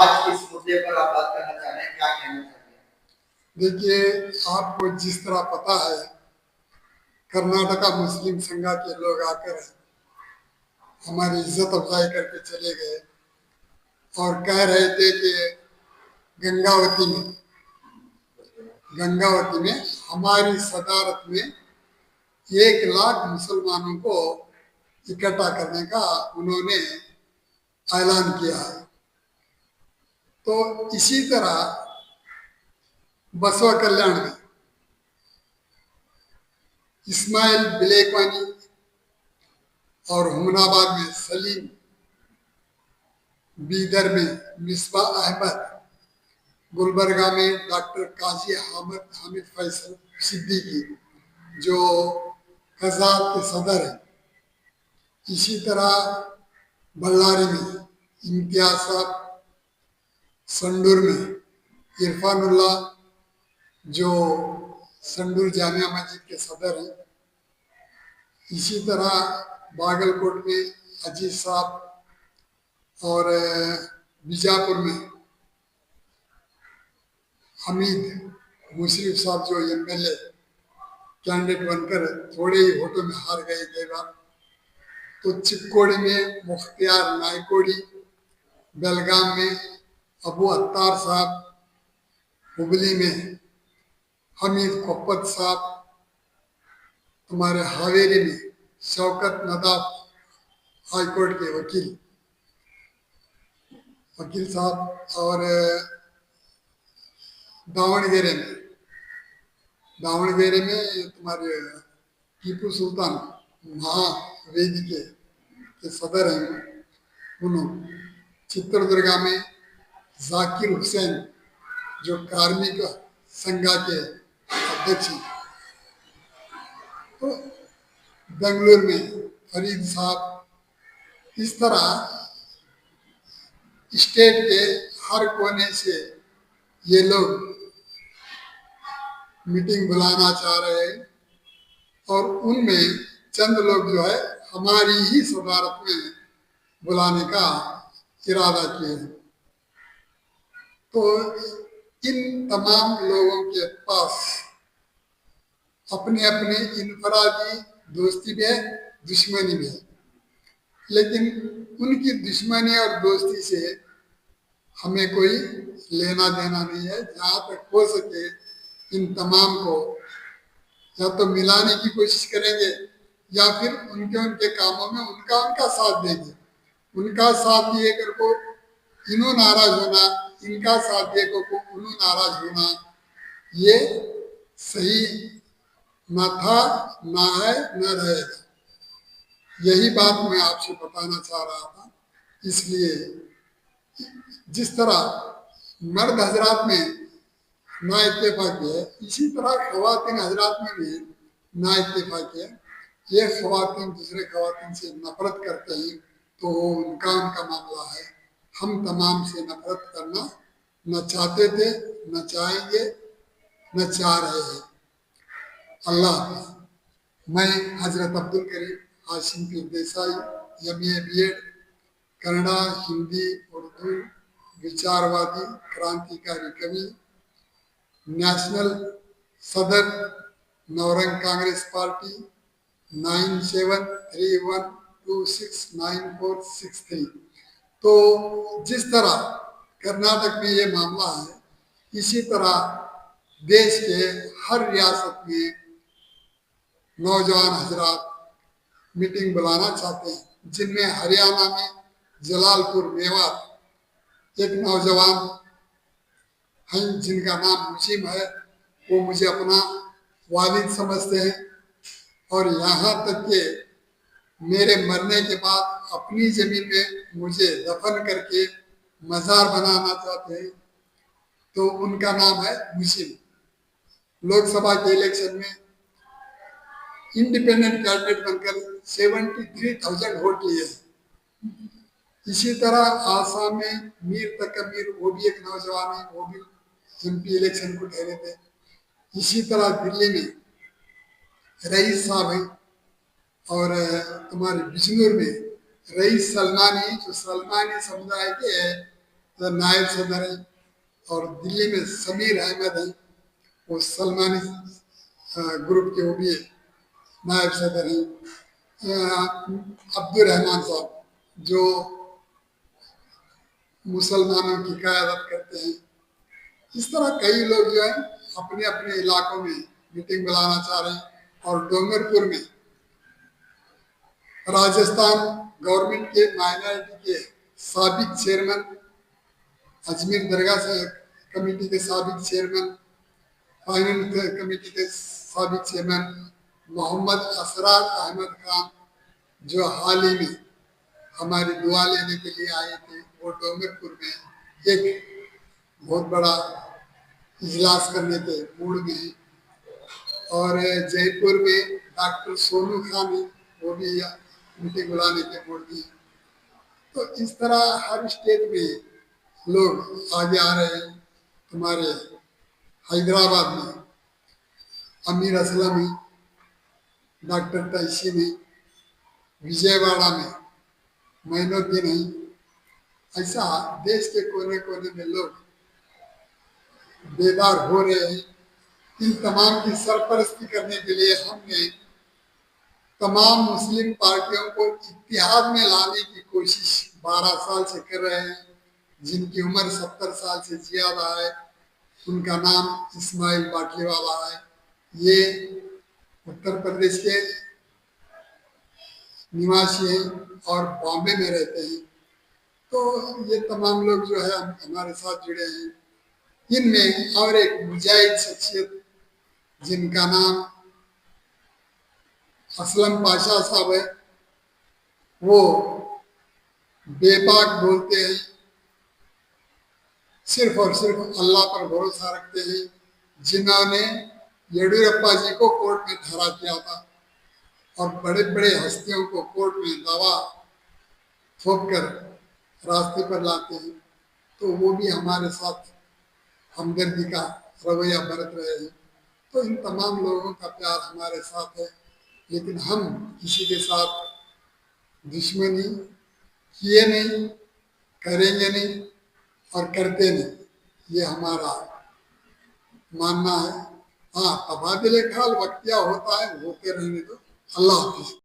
आज इस मुद्दे पर आप बात करना चाह रहे हैं, क्या कहना चाहेंगे? देखिए, आपको जिस तरह पता है, कर्नाटका मुस्लिम संघ के लोग आकर हमारी इज्जत अफजाई करके चले गए और कह रहे थे कि गंगावती में गंगावती में हमारी सदारत में 1 लाख मुसलमानों को इकट्ठा करने का उन्होंने ऐलान किया है। तो इसी तरह बसवा कल्याण में इस्माइल बिलेकवानी और हुमनाबाद में सलीम, बीदर में मिसबा अहमद, गुलबर्गा में डॉक्टर काजी हामिद फैसल सिद्दीकी जो कजात के सदर हैं। इसी तरह बल्लारी में इम्तियाज साहब, संडूर में इरफानुल्लाह जो संडूर जामिया मस्जिद के सदर हैं। इसी तरह बागलकोट में अजीज साहब और बीजापुर में हमीद मुशरफ साहब जो एमएलए कैंडिडेट बनकर थोड़े ही वोटों में हार गए कई बार। तो चिक्कोड़ी में मुख्तियार नायकोड़ी, बेलगाम में अबू अत्तार साहब, हुबली में हमीद कोप्पत साहब, हमारे हावेरी में शौकत नदाफ हाईकोर्ट के वकील साहब, और दावणगेरे में तुम्हारे टीपू सुल्तान महावेदी के सदर हैं उन्होंने। चित्रदुर्गा में जाकिर हुसैन जो कार्मिक संघ के अध्यक्ष हैं। तो बेंगलुरु में फरीद साहब। इस तरह स्टेट के हर कोने से ये लोग मीटिंग बुलाना चाह रहे हैं और उनमें चंद लोग जो है हमारी ही सदारत में बुलाने का इरादा किए हैं। तो इन तमाम लोगों के पास अपने अपने इनफरादी दोस्ती भी है, दुश्मनी भी है, लेकिन उनकी दुश्मनी और दोस्ती से हमें कोई लेना देना नहीं है। जहाँ तक हो सके इन तमाम को या तो मिलाने की कोशिश करेंगे या फिर उनके उनके कामों में उनका साथ देंगे। उनका साथ दिए कर को इन्हों नाराज होना, इनका साथ दिए को उन्हों नाराज होना, ये सही न था, ना है, न रहेगा। यही बात मैं आपसे बताना चाह रहा था। इसलिए जिस तरह मर्द हजरात में ना इत्तेफाकी है, इसी तरह खवातीन हजरात में भी ना इत्तेफाकी है। ये खवातीन दूसरे खवातीन से नफरत करते हैं तो उनका मामला है। हम तमाम से नफरत करना न चाहते थे, न चाहेंगे, न चाह रहे हैं। अल्लाह मैं हजरत अब्दुल करीम हाशिम पीर देसाई, MA BEd, कन्नड़ा, हिंदी, उर्दू, विचारवादी, क्रांतिकारी कवि, नेशनल सदर नवरंग कांग्रेस पार्टी, 9731269463। तो जिस तरह कर्नाटक में ये मामला है, इसी तरह देश के हर रियासत में नौजवान हजरात मीटिंग बुलाना चाहते हैं, जिनमें हरियाणा में जलालपुर मेवात एक नौजवान हैं जिनका नाम मुजीम है। वो मुझे अपना वालिद समझते हैं और यहाँ तक कि मेरे मरने के बाद अपनी जमीन में मुझे दफन करके मजार बनाना चाहते हैं। तो उनका नाम है मुजीम। लोकसभा के इलेक्शन में इंडिपेंडेंट कैंडिडेट बनकर 73,000 वोट लिए। इसी तरह आसाम में मीर तकमीर, वो भी एक नौजवान है, वो भी MP इलेक्शन को ठहरे थे। इसी तरह दिल्ली में रईस साहब हैं और तुम्हारे बिजनौर में रईस सलमानी, जो सलमानी समुदाय के नायब सदर हैं, और दिल्ली में समीर अहमद हैं, वो सलमानी ग्रुप के वो भी नायब सदर हैं। अब्दुल रहमान साहब जो मुसलमानों की क़यादत करते हैं। इस तरह कई लोग जो है अपने अपने इलाकों में मीटिंग बुलाना चाह रहे हैं। और डोंगरपुर में राजस्थान गवर्नमेंट के माइनॉरिटी के साबिक चेयरमैन, अजमेर दरगाह से कमेटी के साबिक चेयरमैन, फाइनेंस कमेटी के साबिक चेयरमैन मोहम्मद असरार अहमद खान, जो हाल ही में हमारी दुआ लेने के लिए आए थे, वो डोंगरपुर में एक बहुत बड़ा इजलास करने के मूड में है। और जयपुर में डॉक्टर सोनू खान है, वो भी मीटिंग बुलाने के मूड में है। तो इस तरह हर स्टेट में लोग आगे आ रहे हैं। तुम्हारे हैदराबाद में अमीर असलम है, डॉक्टर तहसीन है, विजयवाड़ा में मोइनुद्दीन है। ऐसा देश के कोने कोने में लोग बेदार हो रहे हैं। इन तमाम की सरपरस्ती करने के लिए हमने तमाम मुस्लिम पार्टियों को इत्तेहाद में लाने की कोशिश 12 साल से कर रहे हैं। जिनकी उम्र 70 साल से ज्यादा है, उनका नाम इस्माइल बाटलीवाला है। ये उत्तर प्रदेश के निवासी हैं और बॉम्बे में रहते हैं। तो ये तमाम लोग जो है हमारे साथ जुड़े हैं। इनमें और एक मुजाहिद शख्सियत जिनका नाम असलम पाशा साहब है, वो बेबाक बोलते हैं, सिर्फ और सिर्फ अल्लाह पर भरोसा रखते हैं। जिन्होंने येडियुरप्पा जी को कोर्ट में खड़ा किया था और बड़े बड़े हस्तियों को कोर्ट में दवा थोप कर रास्ते पर लाते हैं। तो वो भी हमारे साथ हमदर्दी का रवैया बरत रहे हैं। तो इन तमाम लोगों का प्यार हमारे साथ है, लेकिन हम किसी के साथ दुश्मनी किए नहीं, करेंगे नहीं और करते नहीं। ये हमारा मानना है। हाँ, तबादले ख्याल वक्तिया होता है, होते रहने दो। अल्लाह हाफिज।